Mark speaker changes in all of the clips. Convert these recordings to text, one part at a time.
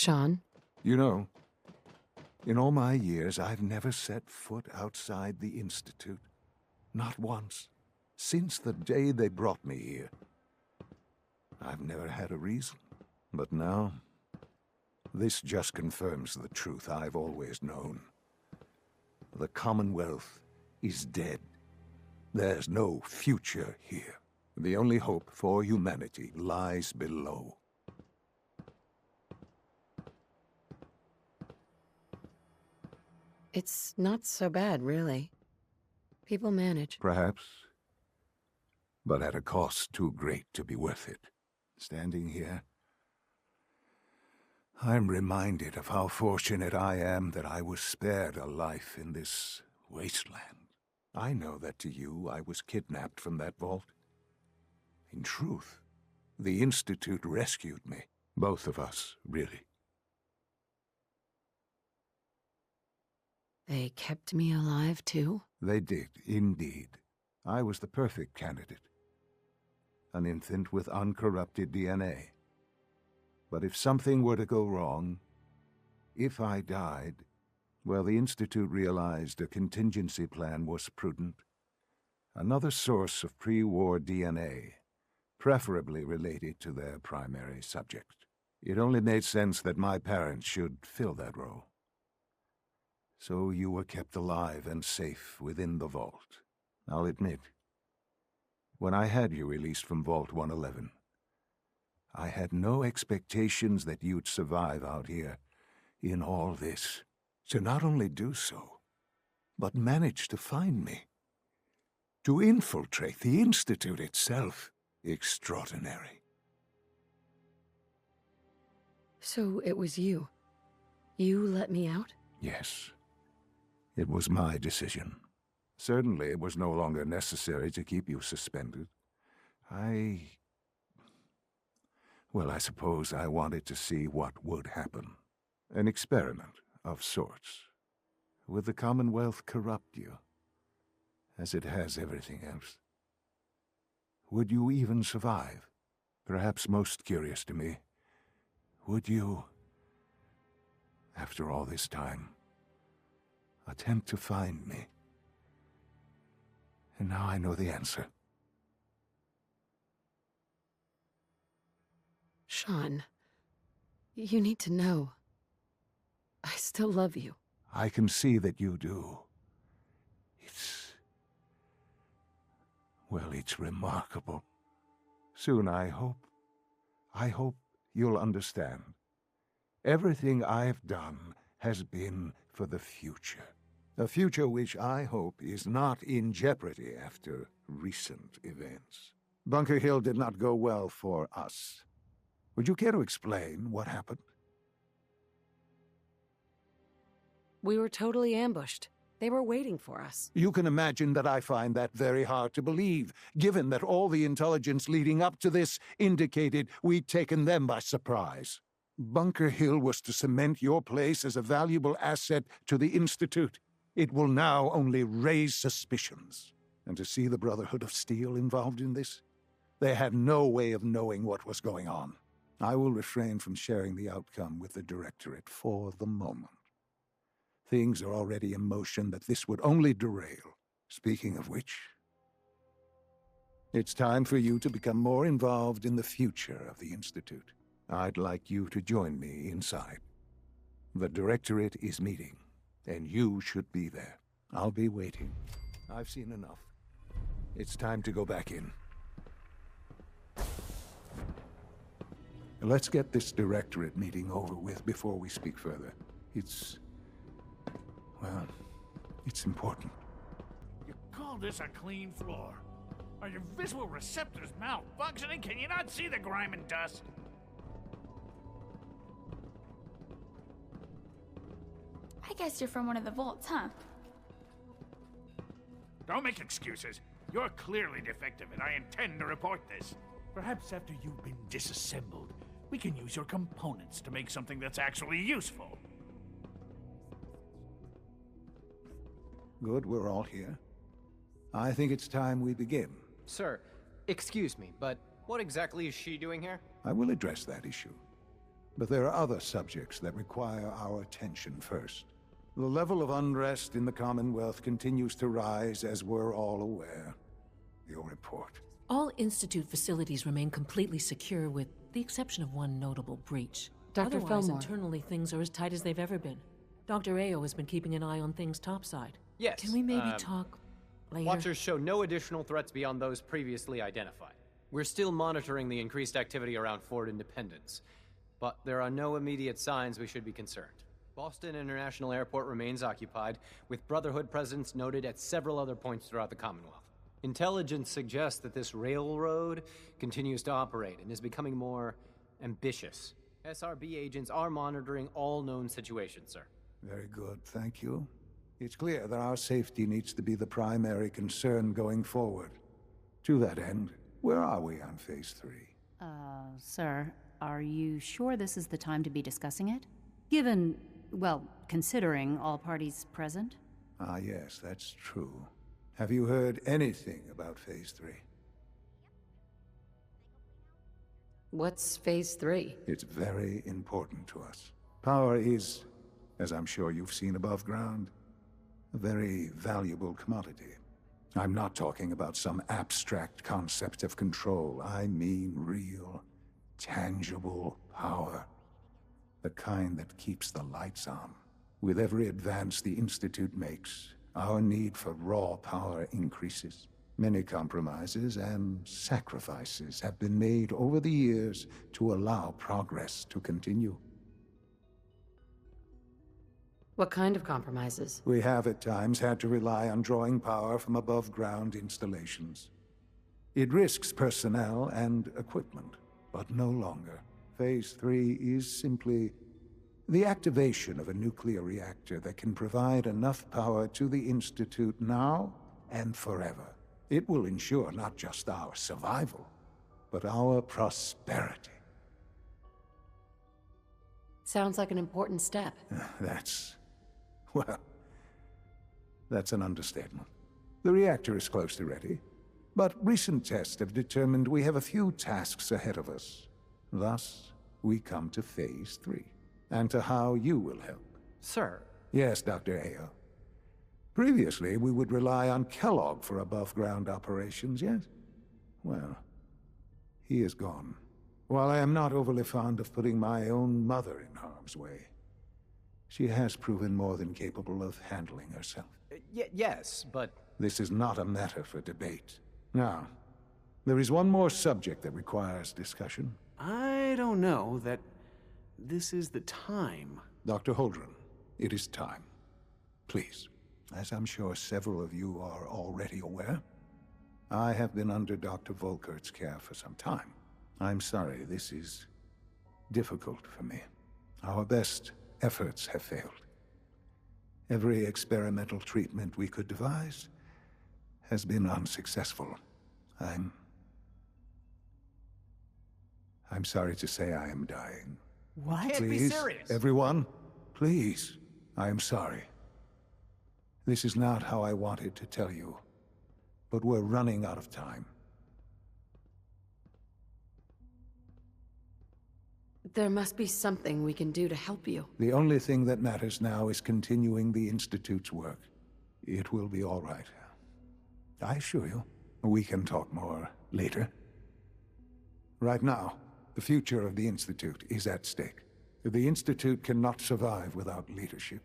Speaker 1: Sean?
Speaker 2: You know, in all my years, I've never set foot outside the Institute. Not once. Since the day they brought me here. I've never had a reason. But now, this just confirms the truth I've always known. The Commonwealth is dead. There's no future here. The only hope for humanity lies below.
Speaker 1: It's not so bad, really. People manage.
Speaker 2: Perhaps. But at a cost too great to be worth it. Standing here, I'm reminded of how fortunate I am that I was spared a life in this wasteland. I know that to you, I was kidnapped from that vault. In truth, the Institute rescued me. Both of us, really.
Speaker 1: They kept me alive, too?
Speaker 2: They did, indeed. I was the perfect candidate. An infant with uncorrupted DNA. But if something were to go wrong, if I died, well, the Institute realized a contingency plan was prudent. Another source of pre-war DNA, preferably related to their primary subject. It only made sense that my parents should fill that role. So you were kept alive and safe within the vault. I'll admit, when I had you released from Vault 111, I had no expectations that you'd survive out here in all this. To not only do so, but manage to find me. To infiltrate the Institute itself. Extraordinary.
Speaker 1: So it was you. You let me out?
Speaker 2: Yes. It was my decision. Certainly it was no longer necessary to keep you suspended. Well, I suppose I wanted to see what would happen. An experiment of sorts. Would the Commonwealth corrupt you, as it has everything else? Would you even survive? Perhaps most curious to me, would you, after all this time, attempt to find me? And now I know the answer.
Speaker 1: Sean, you need to know. I still love you.
Speaker 2: I can see that you do. It's remarkable. Soon, I hope you'll understand. Everything I've done has been for the future. A future which I hope is not in jeopardy after recent events. Bunker Hill did not go well for us. Would you care to explain what happened?
Speaker 1: We were totally ambushed. They were waiting for us.
Speaker 2: You can imagine that I find that very hard to believe, given that all the intelligence leading up to this indicated we'd taken them by surprise. Bunker Hill was to cement your place as a valuable asset to the Institute. It will now only raise suspicions. And to see the Brotherhood of Steel involved in this? They had no way of knowing what was going on. I will refrain from sharing the outcome with the Directorate for the moment. Things are already in motion that this would only derail. Speaking of which, it's time for you to become more involved in the future of the Institute. I'd like you to join me inside. The Directorate is meeting, and you should be there. I'll be waiting. I've seen enough. It's time to go back in. Let's get this Directorate meeting over with before we speak further. It's important.
Speaker 3: You call this a clean floor? Are your visual receptors malfunctioning? Can you not see the grime and dust?
Speaker 4: I guess you're from one of the vaults, huh?
Speaker 3: Don't make excuses. You're clearly defective, and I intend to report this. Perhaps after you've been disassembled, we can use your components to make something that's actually useful.
Speaker 2: Good, we're all here. I think it's time we begin.
Speaker 5: Sir, excuse me, but what exactly is she doing here?
Speaker 2: I will address that issue. But there are other subjects that require our attention first. The level of unrest in the Commonwealth continues to rise, as we're all aware. Your report.
Speaker 5: All Institute facilities remain completely secure with the exception of one notable breach.
Speaker 1: Dr.
Speaker 5: Otherwise,
Speaker 1: Fillmore.
Speaker 5: internally things are as tight as they've ever been. Dr. Ayo has been keeping an eye on things topside.
Speaker 6: Yes.
Speaker 5: Can we maybe talk later?
Speaker 6: Watchers show no additional threats beyond those previously identified. We're still monitoring the increased activity around Fort Independence, but there are no immediate signs we should be concerned. Boston International Airport remains occupied, with Brotherhood presence noted at several other points throughout the Commonwealth. Intelligence suggests that this railroad continues to operate and is becoming more ambitious. SRB agents are monitoring all known situations, sir.
Speaker 2: Very good, thank you. It's clear that our safety needs to be the primary concern going forward. To that end, where are we on Phase 3?
Speaker 7: Sir, are you sure this is the time to be discussing it? Given, well, considering all parties present?
Speaker 2: Ah, yes, that's true. Have you heard anything about Phase 3?
Speaker 1: What's Phase 3?
Speaker 2: It's very important to us. Power is, as I'm sure you've seen above ground, a very valuable commodity. I'm not talking about some abstract concept of control. I mean real, tangible power. The kind that keeps the lights on. With every advance the Institute makes, our need for raw power increases. Many compromises and sacrifices have been made over the years to allow progress to continue.
Speaker 1: What kind of compromises?
Speaker 2: We have at times had to rely on drawing power from above-ground installations. It risks personnel and equipment, but no longer. Phase 3 is simply the activation of a nuclear reactor that can provide enough power to the Institute now and forever. It will ensure not just our survival, but our prosperity.
Speaker 1: Sounds like an important step.
Speaker 2: Well, that's an understatement. The reactor is close to ready, but recent tests have determined we have a few tasks ahead of us. Thus, we come to Phase 3, and to how you will help.
Speaker 6: Sir.
Speaker 2: Yes, Dr. Ayo. Previously, we would rely on Kellogg for above-ground operations, yes? Well, he is gone. While I am not overly fond of putting my own mother in harm's way, she has proven more than capable of handling herself.
Speaker 6: Yes, but...
Speaker 2: This is not a matter for debate. Now, there is one more subject that requires discussion.
Speaker 8: I don't know that this is the time.
Speaker 2: Dr. Holdren, it is time. Please. As I'm sure several of you are already aware, I have been under Dr. Volkert's care for some time. I'm sorry, this is difficult for me. Our best efforts have failed. Every experimental treatment we could devise has been unsuccessful. I'm sorry to say I am dying.
Speaker 7: What?
Speaker 6: Can't be
Speaker 2: Please,
Speaker 6: serious.
Speaker 2: everyone, please. I am sorry. This is not how I wanted to tell you, but we're running out of time.
Speaker 1: There must be something we can do to help you.
Speaker 2: The only thing that matters now is continuing the Institute's work. It will be all right. I assure you, we can talk more later. Right now, the future of the Institute is at stake. The Institute cannot survive without leadership.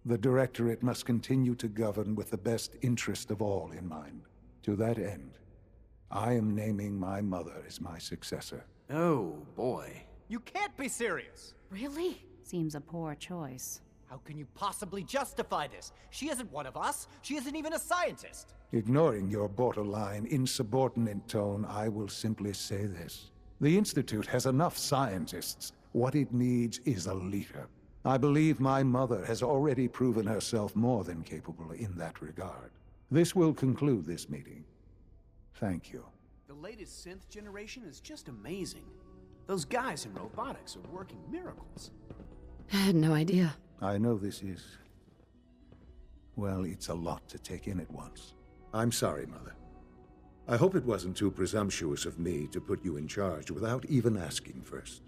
Speaker 2: The Directorate must continue to govern with the best interest of all in mind. To that end, I am naming my mother as my successor.
Speaker 8: Oh, boy.
Speaker 6: You can't be serious!
Speaker 1: Really?
Speaker 7: Seems a poor choice.
Speaker 6: How can you possibly justify this? She isn't one of us. She isn't even a scientist.
Speaker 2: Ignoring your borderline, insubordinate tone, I will simply say this. The Institute has enough scientists. What it needs is a leader. I believe my mother has already proven herself more than capable in that regard. This will conclude this meeting. Thank you.
Speaker 8: The latest synth generation is just amazing. Those guys in robotics are working miracles.
Speaker 1: I had no idea.
Speaker 2: I know this is... well, it's a lot to take in at once. I'm sorry, Mother. I hope it wasn't too presumptuous of me to put you in charge without even asking first.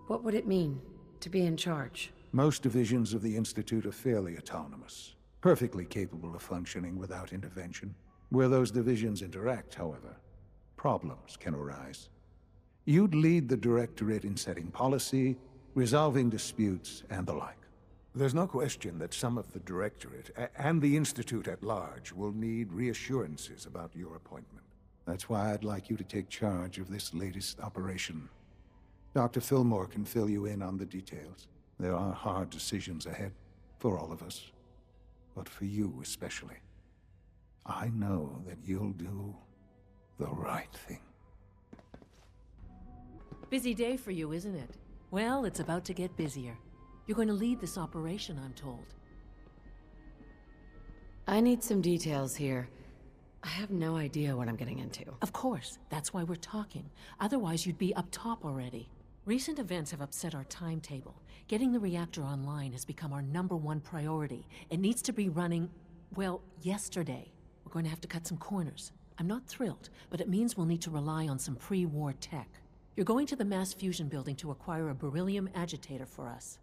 Speaker 1: What would it mean to be in charge?
Speaker 2: Most divisions of the Institute are fairly autonomous, perfectly capable of functioning without intervention. Where those divisions interact, however, problems can arise. You'd lead the Directorate in setting policy, resolving disputes, and the like.
Speaker 9: There's no question that some of the Directorate, and the Institute at large, will need reassurances about your appointment.
Speaker 2: That's why I'd like you to take charge of this latest operation. Dr. Fillmore can fill you in on the details. There are hard decisions ahead, for all of us. But for you especially. I know that you'll do the right thing.
Speaker 5: Busy day for you, isn't it? Well, it's about to get busier. You're going to lead this operation, I'm told.
Speaker 1: I need some details here. I have no idea what I'm getting into.
Speaker 5: Of course, that's why we're talking. Otherwise, you'd be up top already. Recent events have upset our timetable. Getting the reactor online has become our #1 priority. It needs to be running, well, yesterday. We're going to have to cut some corners. I'm not thrilled, but it means we'll need to rely on some pre-war tech. You're going to the mass fusion building to acquire a beryllium agitator for us.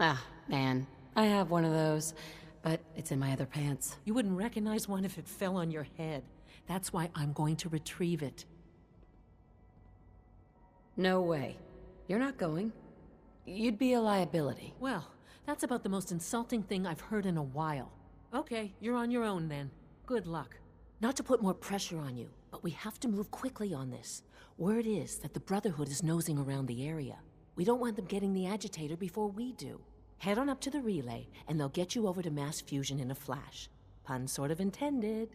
Speaker 1: Ah, man. I have one of those, but it's in my other pants.
Speaker 5: You wouldn't recognize one if it fell on your head. That's why I'm going to retrieve it.
Speaker 1: No way. You're not going. You'd be a liability.
Speaker 5: Well, that's about the most insulting thing I've heard in a while. Okay, you're on your own then. Good luck. Not to put more pressure on you, but we have to move quickly on this. Word is that the Brotherhood is nosing around the area. We don't want them getting the agitator before we do. Head on up to the relay, and they'll get you over to mass fusion in a flash. Pun sort of intended.